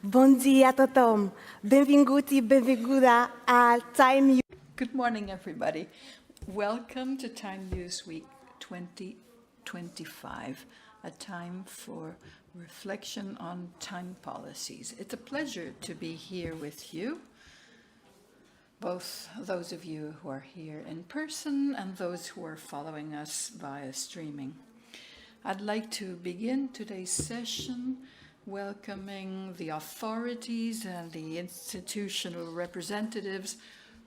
Bon dia a tothom. Benvinguti, benvinguda al Time. Good morning, everybody. Welcome to Time Use Week 2025, a time for reflection on time policies. It's a pleasure to be here with you, both those of you who are here in person and those who are following us via streaming. I'd like to begin today's session welcoming the authorities and the institutional representatives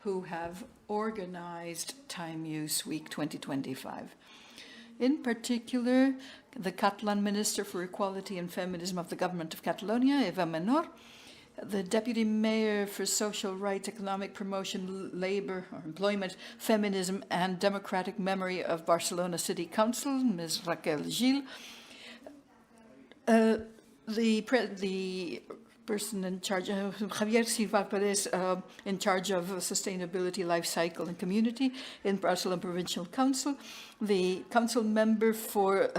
who have organized Time Use Week 2025. In particular, the Catalan Minister for Equality and Feminism of the Government of Catalonia, Menor, the Deputy Mayor for Social Rights, Economic Promotion, Labour or Employment, Feminism and Democratic Memory of Barcelona City Council, Ms. Raquel, the person in charge, Javier, Silva, Pérez, in charge of sustainability, life cycle and community in Barcelona Provincial Council, the council member for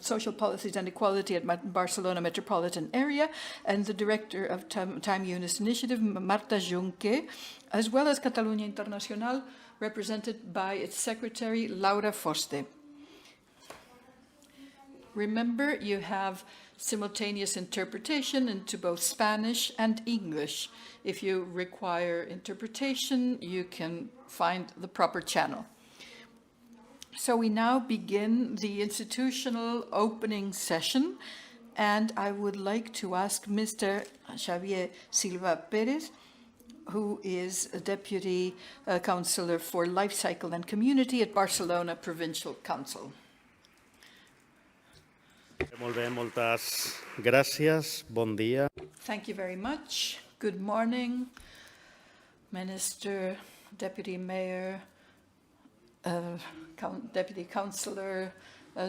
social policies and equality at Barcelona Metropolitan area, and the director of Time Use Initiative, Marta, Junqué, as well as Catalonia Internacional, represented by its secretary, Laura Foste. Remember, you have simultaneous interpretation into both Spanish and English. If you require interpretation, you can find the proper channel. So we now begin the institutional opening session, and I would like to ask Mr. Javier Silva Pérez, who is a Deputy Councillor for Life Cycle and Community at Barcelona Provincial Council. Molt bé, moltes gràcies. Bon dia. Thank you very much. Good morning, Minister, Deputy Mayor, Deputy Councillor,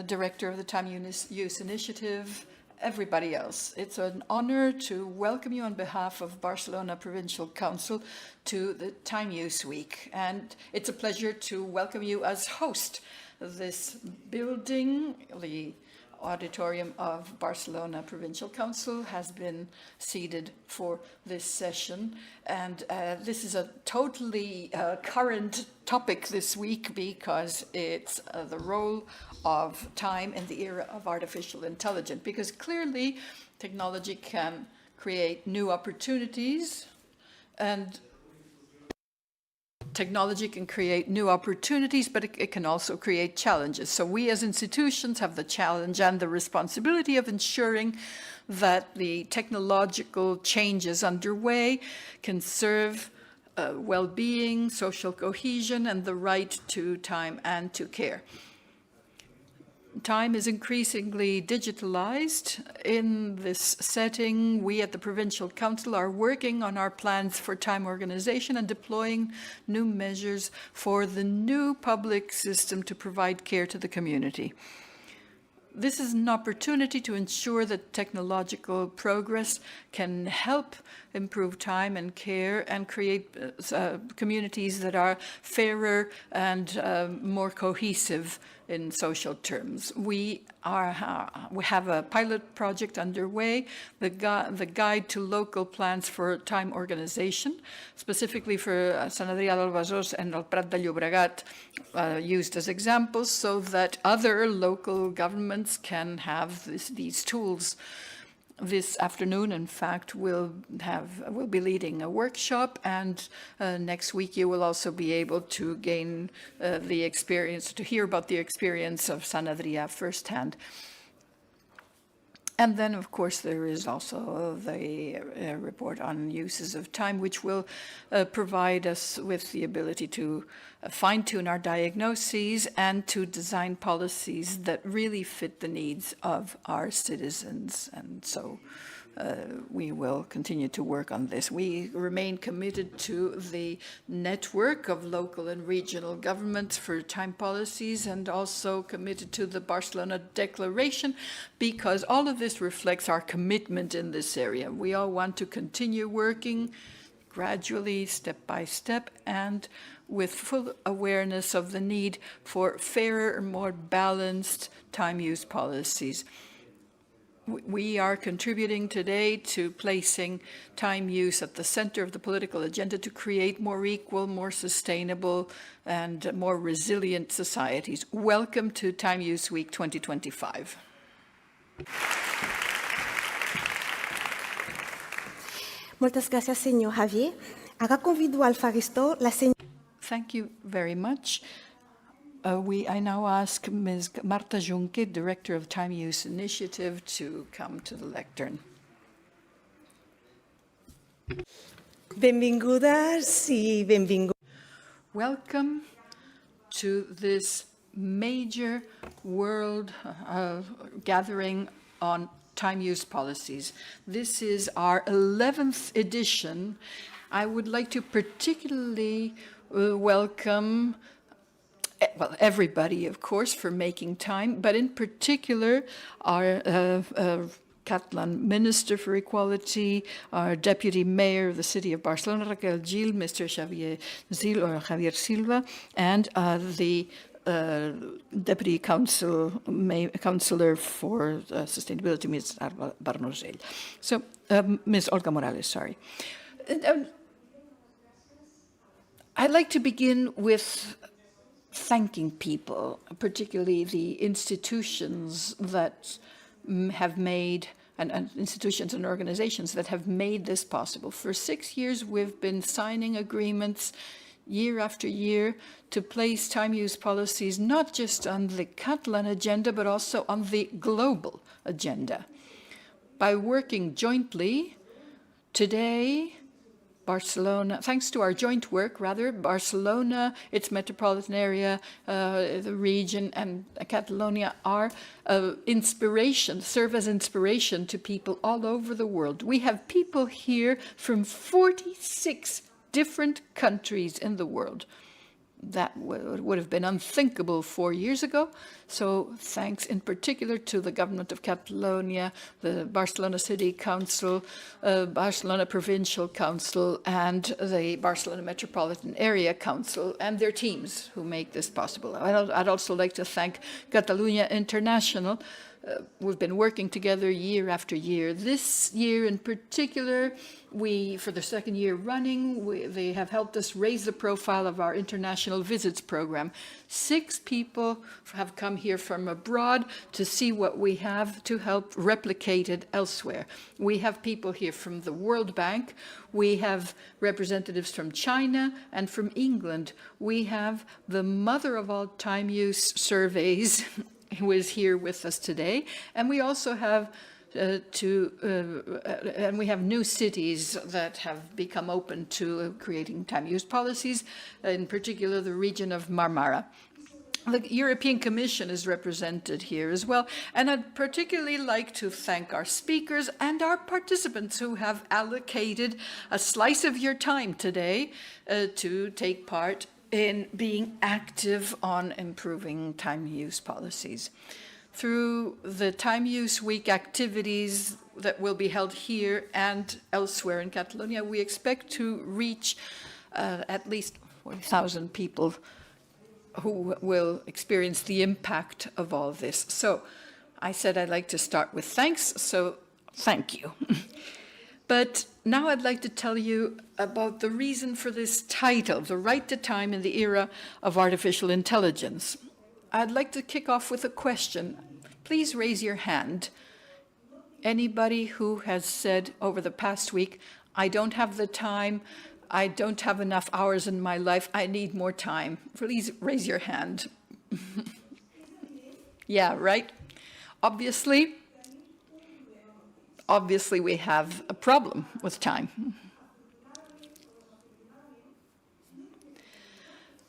Director of the Time Use Initiative, everybody else. It's an honor to welcome you on behalf of Barcelona Provincial Council to the Time Use Week. And it's a pleasure to welcome you as host. This building, the auditorium of Barcelona Provincial Council, has been seated for this session, and this is a totally current topic this week because it's the role of time in the era of artificial intelligence, because clearly technology can create new opportunities, and technology can create new opportunities, but it can also create challenges. So we as institutions have the challenge and the responsibility of ensuring that the technological changes underway can serve well-being, social cohesion, and the right to time and to care. Time is increasingly digitalized. In this setting, we at the Provincial Council are working on our plans for time organization and deploying new measures for the new public system to provide care to the community. This is an opportunity to ensure that technological progress can help improve time and care and create communities that are fairer and more cohesive in social terms. We have a pilot project underway, the guide to local plans for time organization, specifically for Sant Adrià del Besòs and El Prat de Llobregat, used as examples so that other local governments can have these tools. This afternoon, in fact, we'll be leading a workshop, and next week you will also be able to gain the experience, to hear about the experience of Sant Adrià firsthand. And then, of course, there is also the report on uses of time, which will provide us with the ability to fine-tune our diagnoses and to design policies that really fit the needs of our citizens. And so we will continue to work on this. We remain committed to the network of local and regional governments for time policies, and also committed to the Barcelona Declaration, because all of this reflects our commitment in this area. We all want to continue working gradually, step by step, and with full awareness of the need for fairer, more balanced time use policies. We are contributing today to placing time use at the center of the political agenda to create more equal, more sustainable, and more resilient societies. Welcome to Time Use Week 2025. Muchas gracias, señor Javier. Ahora convido al faristo la señora. Thank you very much. I now ask Ms. Marta Junqué, Director of Time Use Initiative, to come to the lectern. Benvingudes y benvinguts. Welcome to this major world gathering on time use policies. This is our 11th edition. I would like to particularly welcome everybody, of course, for making time, but in particular, our Catalan Minister for Equality, our Deputy Mayor of the City of Barcelona, Raquel, Mr. Javier Silva, and the Deputy Councillor for Sustainability, Ms. Barnosell. So, Ms. Olga Morales, sorry. I'd like to begin with thanking people, particularly the institutions that have made, and institutions and organizations that have made this possible. For 6 years, we've been signing agreements year after year to place time use policies not just on the Catalan agenda, but also on the global agenda. By working jointly, today, Barcelona, thanks to our joint work, Barcelona, its metropolitan area, the region, and Catalonia are inspiration, serve as inspiration to people all over the world. We have people here from 46 different countries in the world. That would have been unthinkable 4 years ago. So thanks in particular to the government of Catalonia, the Barcelona City Council, Barcelona Provincial Council, and the Barcelona Metropolitan Area Council and their teams who make this possible. I'd also like to thank Catalonia International. We've been working together year after year. This year in particular, for the second year running, they have helped us raise the profile of our international visits program. 6 people have come here from abroad to see what we have to help replicate it elsewhere. We have people here from the World Bank. We have representatives from China and from England. We have the mother of all time use surveys who is here with us today, and we also have and we have new cities that have become open to creating time use policies, in particular the region of Marmara. The European Commission is represented here as well, and I'd particularly like to thank our speakers and our participants who have allocated a slice of your time today to take part in being active on improving time use policies. Through the Time Use Week activities that will be held here and elsewhere in Catalonia, we expect to reach at least 40,000 people who will experience the impact of all this. So I said I'd like to start with thanks, so thank you. But now I'd like to tell you about the reason for this title, The Right to Time in the Era of Artificial Intelligence. I'd like to kick off with a question. Please raise your hand. Anybody who has said over the past week, I don't have the time, I don't have enough hours in my life, I need more time. Please raise your hand. Yeah, right? Obviously we have a problem with time.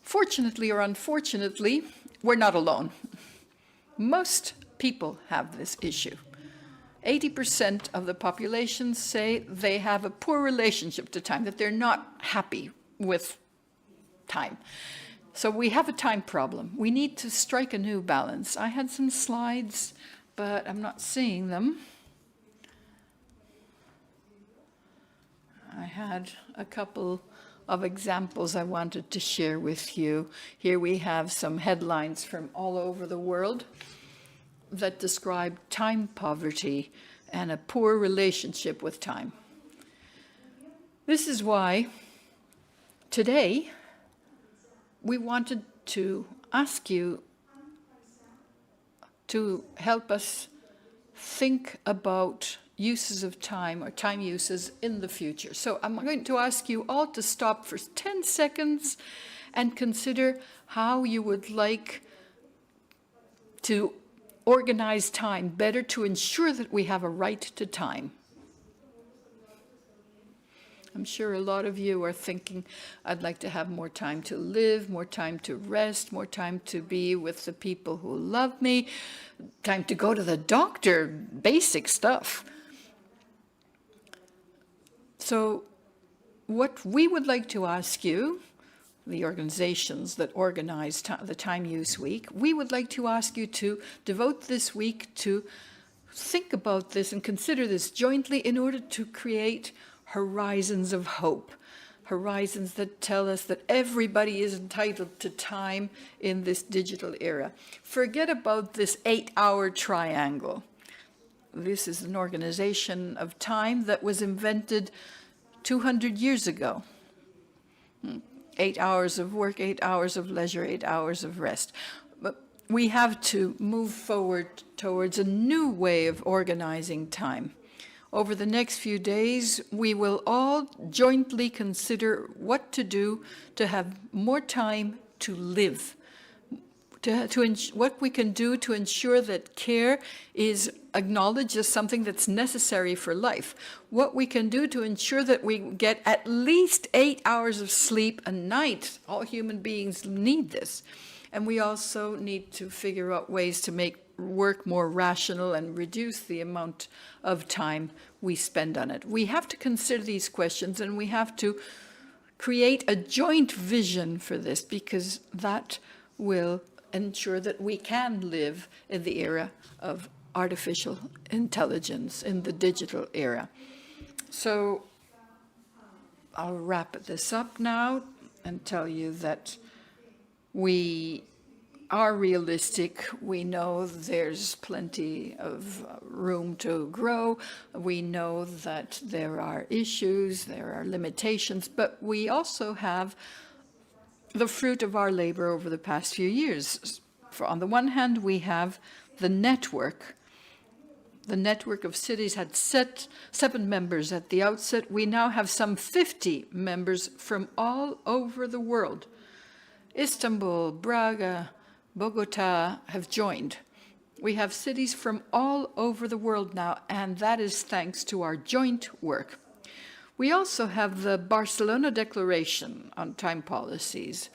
Fortunately or unfortunately, we're not alone. Most people have this issue. 80% of the population say they have a poor relationship to time, that they're not happy with time. So we have a time problem. We need to strike a new balance. I had some slides, but I'm not seeing them. I had a couple of examples I wanted to share with you. Here we have some headlines from all over the world. that describe time poverty and a poor relationship with time. This is why today we wanted to ask you to help us think about uses of time or time uses in the future. So I'm going to ask you all to stop for 10 seconds and consider how you would like to organize time better to ensure that we have a right to time. I'm sure a lot of you are thinking, I'd like to have more time to live, more time to rest, more time to be with the people who love me, time to go to the doctor, basic stuff. So what we would like to ask you, the organizations that organize the Time Use Week, we would like to ask you to devote this week to think about this and consider this jointly in order to create horizons of hope, horizons that tell us that everybody is entitled to time in this digital era. Forget about this 8-hour triangle. This is an organization of time that was invented 200 years ago. 8 hours of work, 8 hours of leisure, 8 hours of rest. But we have to move forward towards a new way of organizing time. Over the next few days, we will all jointly consider what to do to have more time to live, what we can do to ensure that care is acknowledged as something that's necessary for life, what we can do to ensure that we get at least 8 hours of sleep a night. All human beings need this. And we also need to figure out ways to make work more rational and reduce the amount of time we spend on it. We have to consider these questions, and we have to create a joint vision for this, because that will ensure that we can live in the era of artificial intelligence, in the digital era. So I'll wrap this up now and tell you that we are realistic. We know there's plenty of room to grow. We know that there are issues, there are limitations, but we also have the fruit of our labor over the past few years. On the one hand, we have the network. The network of cities had 7 members at the outset. We now have some 50 members from all over the world. Istanbul, Braga, Bogota have joined. We have cities from all over the world now, and that is thanks to our joint work. We also have the Barcelona Declaration on Time Policies.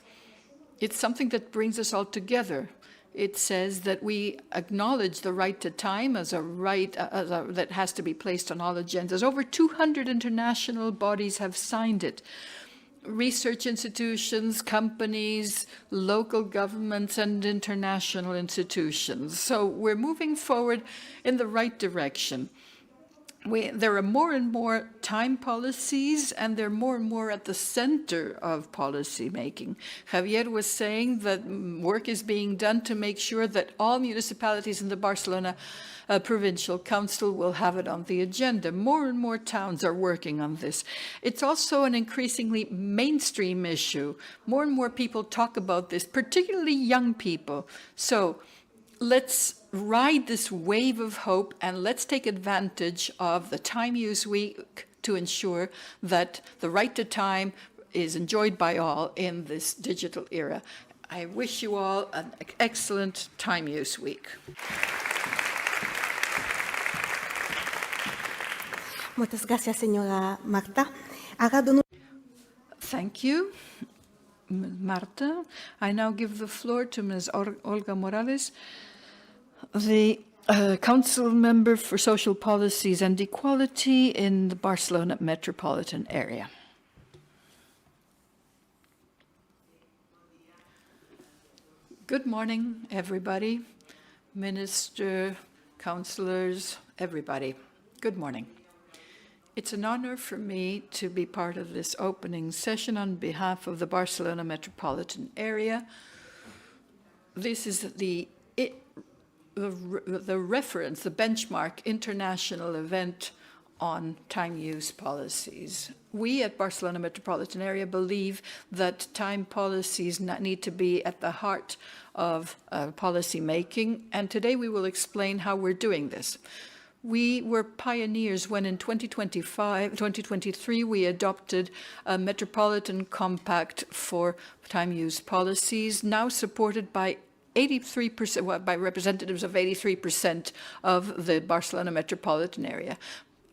It's something that brings us all together. It says that we acknowledge the right to time as a right that has to be placed on all agendas. Over 200 international bodies have signed it. Research institutions, companies, local governments, and international institutions. So we're moving forward in the right direction. There are more and more time policies, and they're more and more at the center of policy making. Javier was saying that work is being done to make sure that all municipalities in the Barcelona Provincial Council will have it on the agenda. More and more towns are working on this. It's also an increasingly mainstream issue. More and more people talk about this, particularly young people. So let's ride this wave of hope, and let's take advantage of the Time Use Week to ensure that the right to time is enjoyed by all in this digital era. I wish you all an excellent Time Use Week. Muchas gracias, señora Marta. Thank you, Marta. I now give the floor to Ms. Olga Morales, the Council Member for Social Policies and Equality in the Barcelona Metropolitan area. Good morning, everybody. Minister, councillors, everybody. Good morning. It's an honor for me to be part of this opening session on behalf of the Barcelona Metropolitan area. This is the the reference, the benchmark international event on time use policies. We at Barcelona Metropolitan Area believe that time policies need to be at the heart of policy making, and today we will explain how we're doing this. We were pioneers when in 2023 we adopted a Metropolitan Compact for time use policies, now supported by 83%, well, by representatives of 83% of the Barcelona metropolitan area.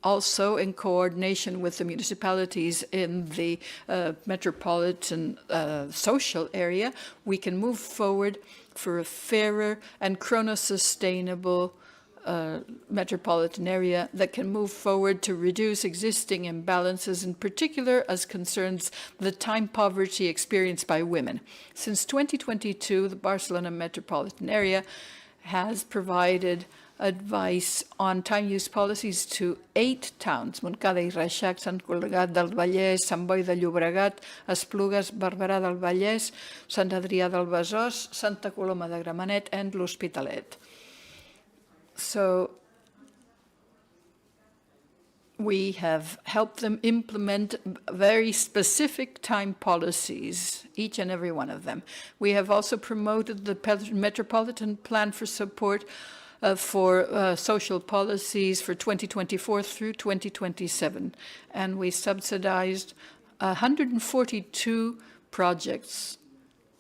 Also, in coordination with the municipalities in the metropolitan social area, we can move forward for a fairer and chrono-sustainable metropolitan area that can move forward to reduce existing imbalances, in particular as concerns the time poverty experienced by women. Since 2022, the Barcelona metropolitan area has provided advice on time use policies to 8 towns: Montcada i Reixac, Sant Cugat del Vallès, Sant Boi de Llobregat, Esplugues, Barberà del Vallès, Sant Adrià del Besòs, Santa Coloma de Gramenet, and l'Hospitalet. So we have helped them implement very specific time policies, each and every one of them. We have also promoted the Metropolitan Plan for Support for social policies for 2024 through 2027. And we subsidized 142 projects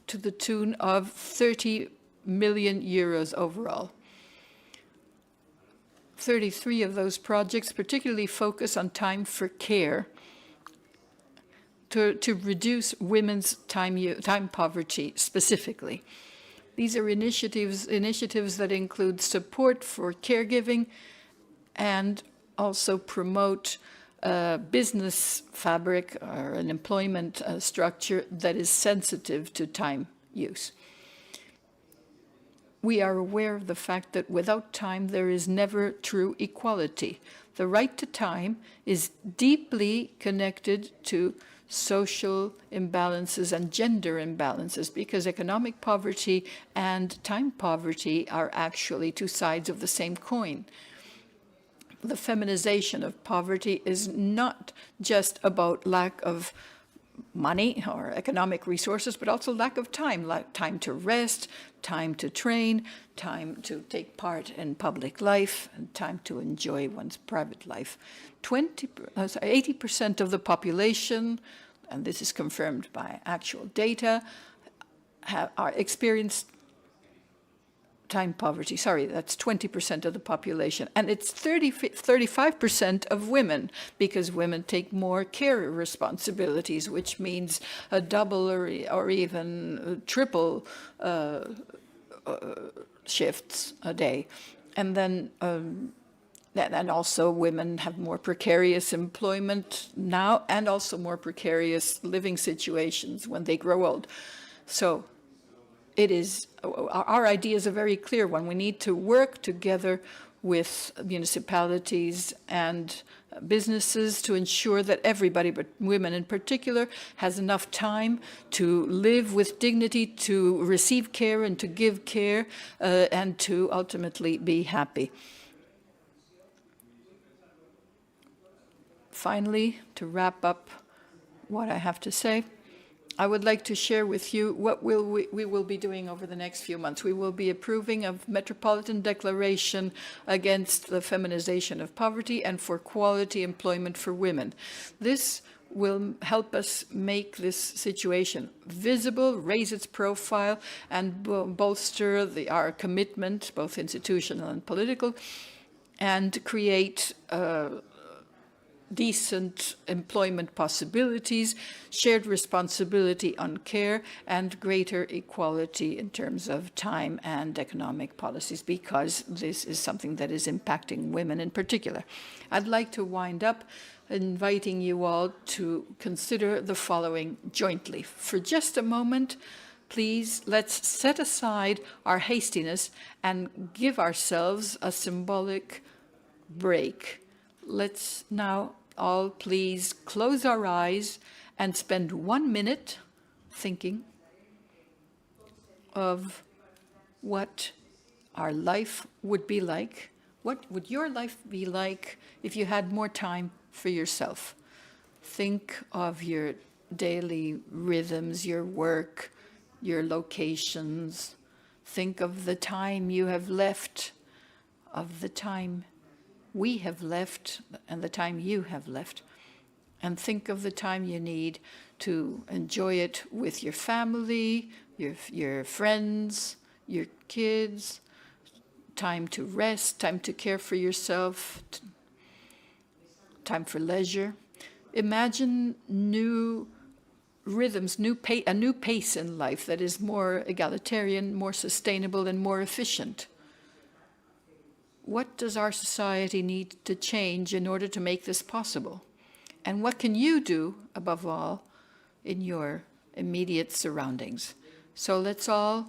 to the tune of 30 million euros overall. 33 of those projects particularly focus on time for care to reduce women's time poverty specifically. These are initiatives that include support for caregiving and also promote a business fabric or an employment structure that is sensitive to time use. We are aware of the fact that without time, there is never true equality. The right to time is deeply connected to social imbalances and gender imbalances, because economic poverty and time poverty are actually two sides of the same coin. The feminization of poverty is not just about lack of money or economic resources, but also lack of time, like time to rest, time to train, time to take part in public life, and time to enjoy one's private life. 80% of the population, and this is confirmed by actual data, are experienced time poverty. Sorry, that's 20% of the population. And it's 35% of women, because women take more care responsibilities, which means a double or even triple shifts a day. And then and also women have more precarious employment now, and also more precarious living situations when they grow old. So it is, our idea is a very clear one. We need to work together with municipalities and businesses to ensure that everybody, but women in particular, has enough time to live with dignity, to receive care and to give care, and to ultimately be happy. Finally, to wrap up what I have to say, I would like to share with you what we will be doing over the next few months. We will be approving a Metropolitan Declaration against the feminization of poverty and for quality employment for women. This will help us make this situation visible, raise its profile, and bolster our commitment, both institutional and political, and create decent employment possibilities, shared responsibility on care, and greater equality in terms of time and economic policies, because this is something that is impacting women in particular. I'd like to wind up inviting you all to consider the following jointly. For just a moment, please, let's set aside our hastiness and give ourselves a symbolic break. Let's now all please close our eyes and spend 1 minute thinking of what our life would be like. What would your life be like if you had more time for yourself? Think of your daily rhythms, your work, your locations. Think of the time you have left, of the time we have left, and the time you have left. And think of the time you need to enjoy it with your family, your friends, your kids, time to rest, time to care for yourself, time for leisure. Imagine new rhythms, a new pace in life that is more egalitarian, more sustainable, and more efficient. What does our society need to change in order to make this possible? And what can you do, above all, in your immediate surroundings? So let's all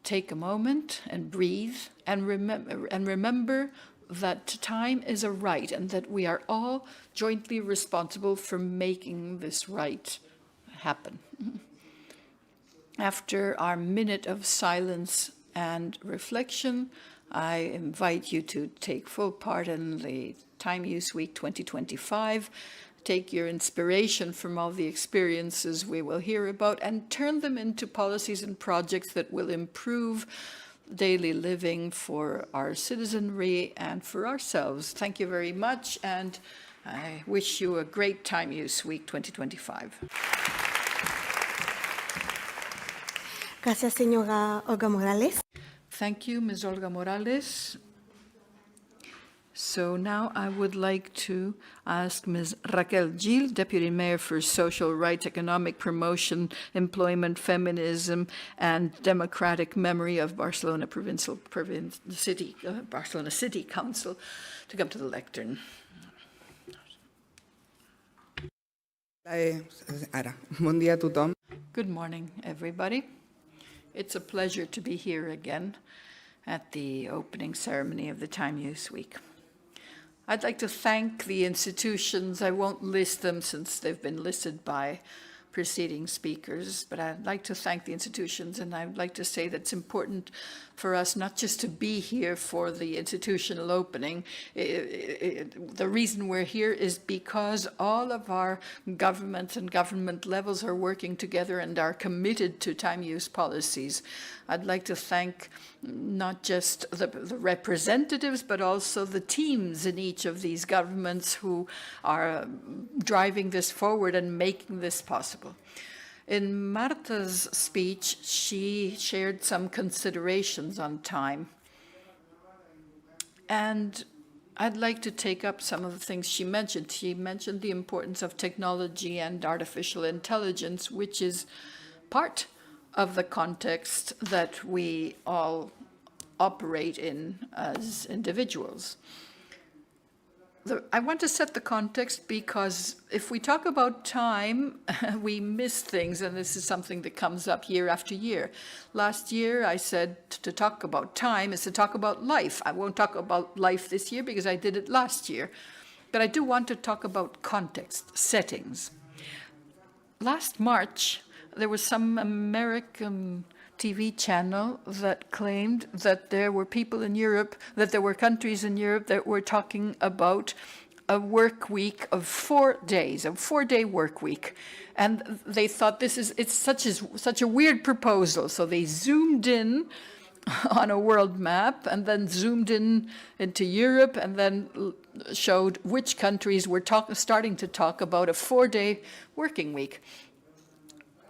take a moment and breathe and remember that time is a right and that we are all jointly responsible for making this right happen. After our minute of silence and reflection, I invite you to take full part in the Time Use Week 2025. Take your inspiration from all the experiences we will hear about and turn them into policies and projects that will improve daily living for our citizenry and for ourselves. Thank you very much, and I wish you a great Time Use Week 2025. Gracias, señora Olga Morales. Thank you, Ms. Olga Morales. So now I would like to ask Ms. Raquel Gil, Deputy Mayor for Social Rights, Economic Promotion, Employment, Feminism, and Democratic Memory of Barcelona Barcelona City Council, to come to the lectern. Bon dia a tothom. Good morning, everybody. It's a pleasure to be here again at the opening ceremony of the Time Use Week. I'd like to thank the institutions. I won't list them since they've been listed by preceding speakers, but I'd like to thank the institutions, and I'd like to say that it's important for us not just to be here for the institutional opening. The reason we're here is because all of our governments and government levels are working together and are committed to time use policies. I'd like to thank not just the representatives, but also the teams in each of these governments who are driving this forward and making this possible. In Marta's speech, she shared some considerations on time. And I'd like to take up some of the things she mentioned. She mentioned the importance of technology and artificial intelligence, which is part of the context that we all operate in as individuals. I want to set the context because if we talk about time, we miss things, and this is something that comes up year after year. Last year, I said to talk about time is to talk about life. I won't talk about life this year because I did it last year, but I do want to talk about context, settings. Last March, there was some American TV channel that claimed that there were people in Europe, that there were countries in Europe that were talking about a work week of 4 days, a 4-day work week. And they thought it's such a weird proposal. So they zoomed in on a world map and then zoomed in into Europe and then showed which countries were starting to talk about a 4-day working week.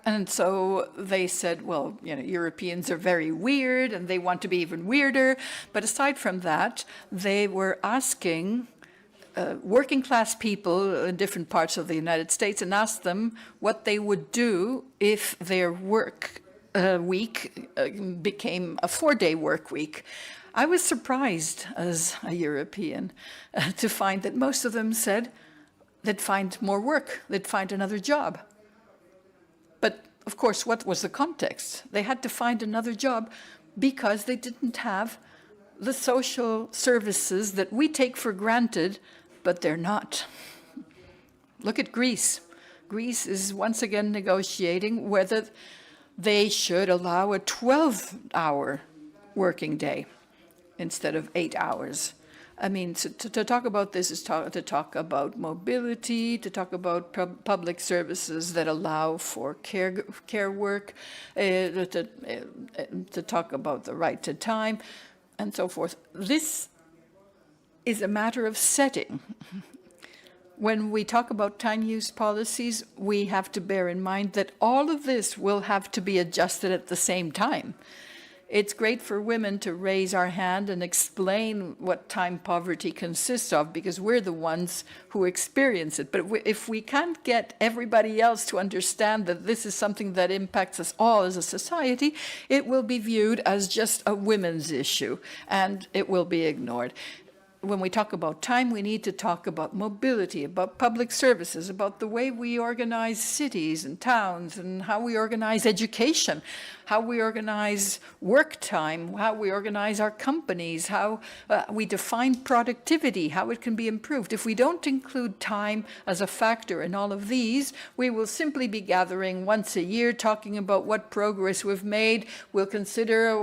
And so they said, well, Europeans are very weird and they want to be even weirder. But aside from that, they were asking working class people in different parts of the United States and asked them what they would do if their work week became a 4-day work week. I was surprised as a European to find that most of them said they'd find more work, they'd find another job. But, of course, what was the context? They had to find another job because they didn't have the social services that we take for granted, but they're not. Look at Greece. Greece is once again negotiating whether they should allow a 12-hour working day instead of 8 hours. I mean, to talk about this is to talk about mobility, to talk about public services that allow for care work, to talk about the right to time, and so forth. This is a matter of setting. When we talk about time use policies, we have to bear in mind that all of this will have to be adjusted at the same time. It's great for women to raise our hand and explain what time poverty consists of, because we're the ones who experience it. But if we can't get everybody else to understand that this is something that impacts us all as a society, it will be viewed as just a women's issue, and it will be ignored. When we talk about time, we need to talk about mobility, about public services, about the way we organize cities and towns, and how we organize education, how we organize work time, how we organize our companies, how we define productivity, how it can be improved. If we don't include time as a factor in all of these, we will simply be gathering once a year, talking about what progress we've made. We'll consider,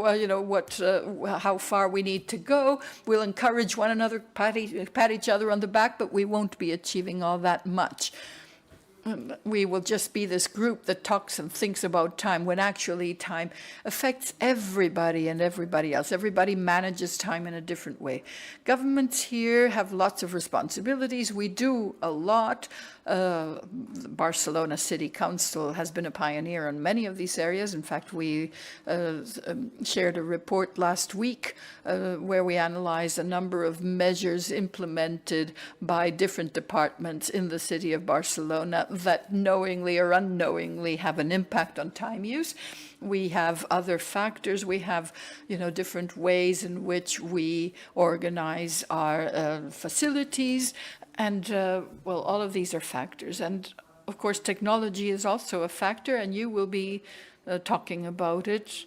how far we need to go. We'll encourage one another, pat each other on the back, but we won't be achieving all that much. We will just be this group that talks and thinks about time, when actually time affects everybody and everybody else. Everybody manages time in a different way. Governments here have lots of responsibilities. We do a lot. The Barcelona City Council has been a pioneer in many of these areas. In fact, we shared a report last week where we analyzed a number of measures implemented by different departments in the city of Barcelona that knowingly or unknowingly have an impact on time use. We have other factors. We have, different ways in which we organize our facilities. And, all of these are factors. And, of course, technology is also a factor, and you will be talking about it.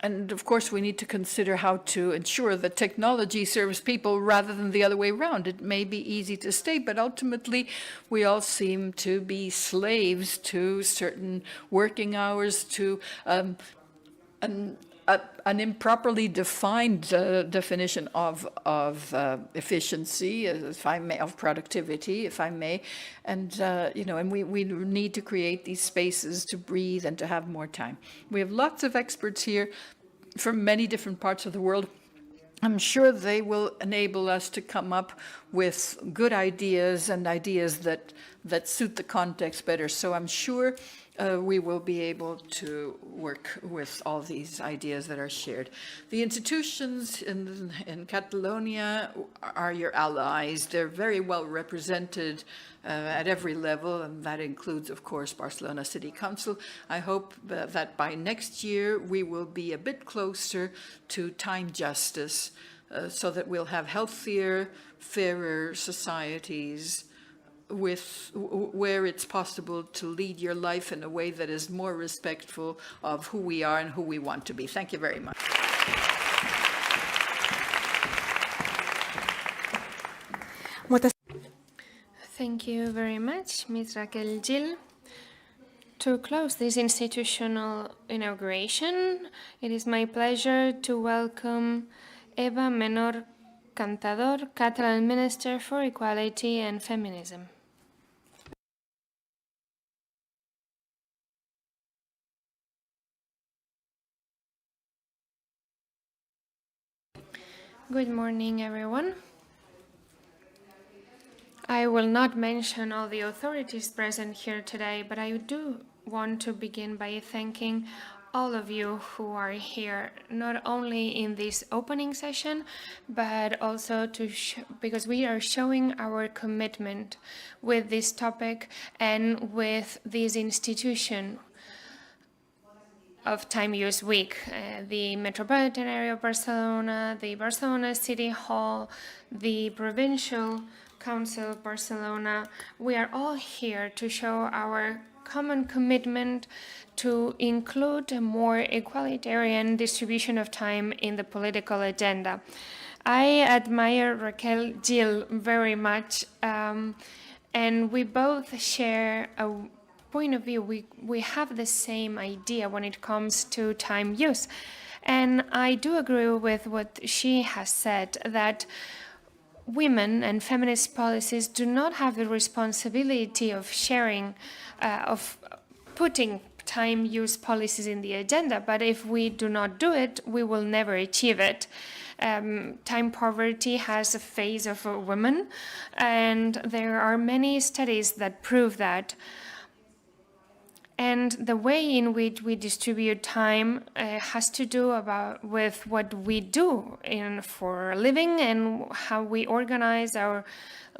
And, of course, we need to consider how to ensure that technology serves people rather than the other way around. It may be easy to state, but ultimately we all seem to be slaves to certain working hours, to an improperly defined definition of efficiency, if I may, of productivity, if I may, and we need to create these spaces to breathe and to have more time. We have lots of experts here from many different parts of the world. I'm sure they will enable us to come up with good ideas and ideas that suit the context better. So I'm sure we will be able to work with all these ideas that are shared. The institutions in Catalonia are your allies. They're very well represented at every level, and that includes, of course, Barcelona City Council. I hope that by next year we will be a bit closer to time justice, so that we'll have healthier, fairer societies where it's possible to lead your life in a way that is more respectful of who we are and who we want to be. Thank you very much. Thank you very much, Ms. Raquel Gil. To close this institutional inauguration, it is my pleasure to welcome Eva Menor Cantador, Catalan Minister for Equality and Feminism. Good morning, everyone. I will not mention all the authorities present here today, but I do want to begin by thanking all of you who are here, not only in this opening session, but also because we are showing our commitment with this topic and with this institution of Time Use Week. The Metropolitan area of Barcelona, the Barcelona City Hall, the Provincial Council of Barcelona, we are all here to show our common commitment to include a more egalitarian distribution of time in the political agenda. I admire Raquel Gil very much, and we both share a point of view. We have the same idea when it comes to time use. And I do agree with what she has said, that women and feminist policies do not have the responsibility of sharing, of putting time use policies in the agenda, but if we do not do it, we will never achieve it. Time poverty has a face of women, and there are many studies that prove that. And the way in which we distribute time has to do with what we do for a living and how we organize our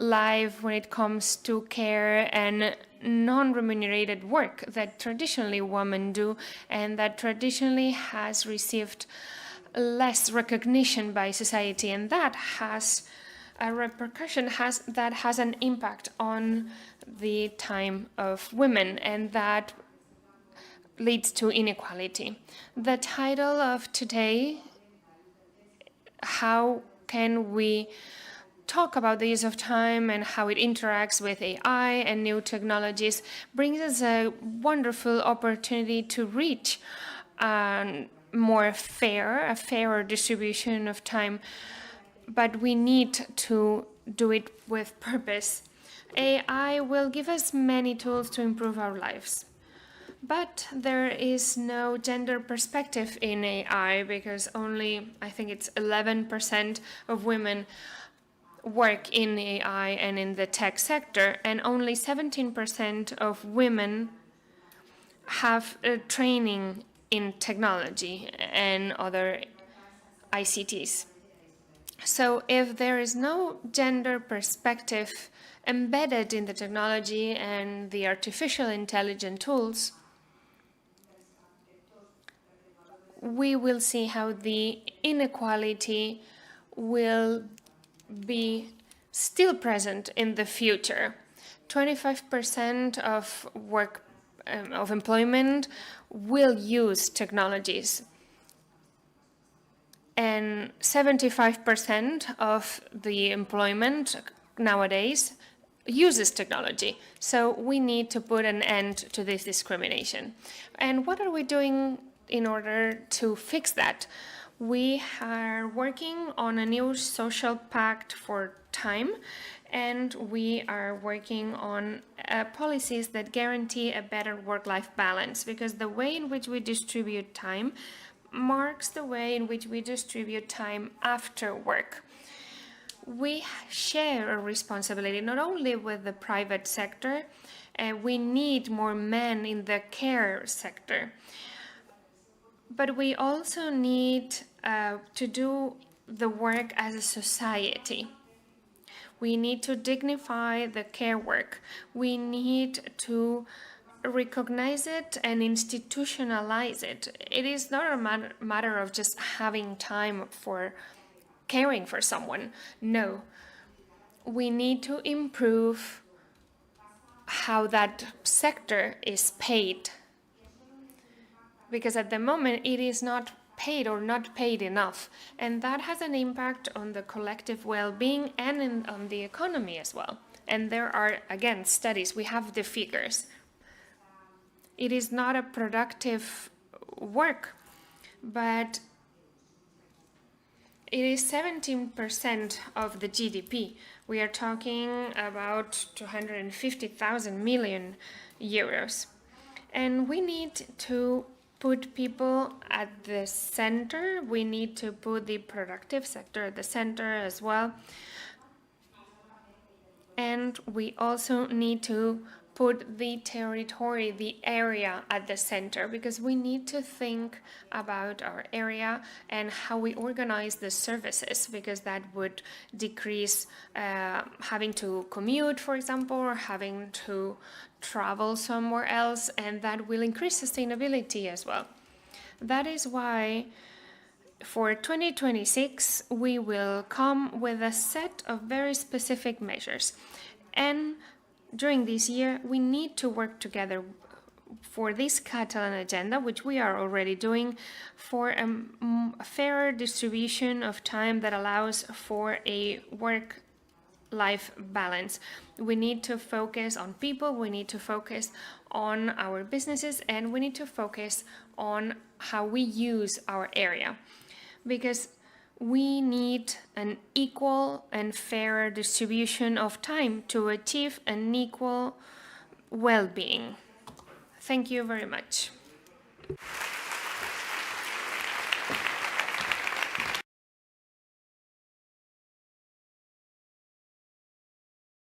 life when it comes to care and non-remunerated work that traditionally women do and that traditionally has received less recognition by society, and that has a repercussion, that has an impact on the time of women, and that leads to inequality. The title of today, how can we talk about the use of time and how it interacts with AI and new technologies, brings us a wonderful opportunity to reach a fairer distribution of time, but we need to do it with purpose. AI will give us many tools to improve our lives. But there is no gender perspective in AI because only, I think it's 11% of women work in AI and in the tech sector, and only 17% of women have training in technology and other ICTs. So if there is no gender perspective embedded in the technology and the artificial intelligence tools, we will see how the inequality will be still present in the future. 25% of of employment will use technologies, and 75% of the employment nowadays uses technology. So we need to put an end to this discrimination. And what are we doing in order to fix that? We are working on a new social pact for time, and we are working on policies that guarantee a better work-life balance, because the way in which we distribute time marks the way in which we distribute time after work. We share a responsibility not only with the private sector, we need more men in the care sector, but we also need to do the work as a society. We need to dignify the care work. We need to recognize it and institutionalize it. It is not a matter of just having time for caring for someone. No, we need to improve how that sector is paid, because at the moment it is not paid or not paid enough, and that has an impact on the collective well-being and on the economy as well. And there are, again, studies, we have the figures. It is not a productive work, but it is 17% of the GDP. We are talking about 250,000 million euros. And we need to put people at the center. We need to put the productive sector at the center as well. And we also need to put the territory, the area at the center, because we need to think about our area and how we organize the services, because that would decrease having to commute, for example, or having to travel somewhere else, and that will increase sustainability as well. That is why for 2026, we will come with a set of very specific measures. And during this year, we need to work together for this Catalan agenda, which we are already doing, for a fairer distribution of time that allows for a work-life balance. We need to focus on people, we need to focus on our businesses, and we need to focus on how we use our area. Because we need an equal and fairer distribution of time to achieve an equal well-being. Thank you very much.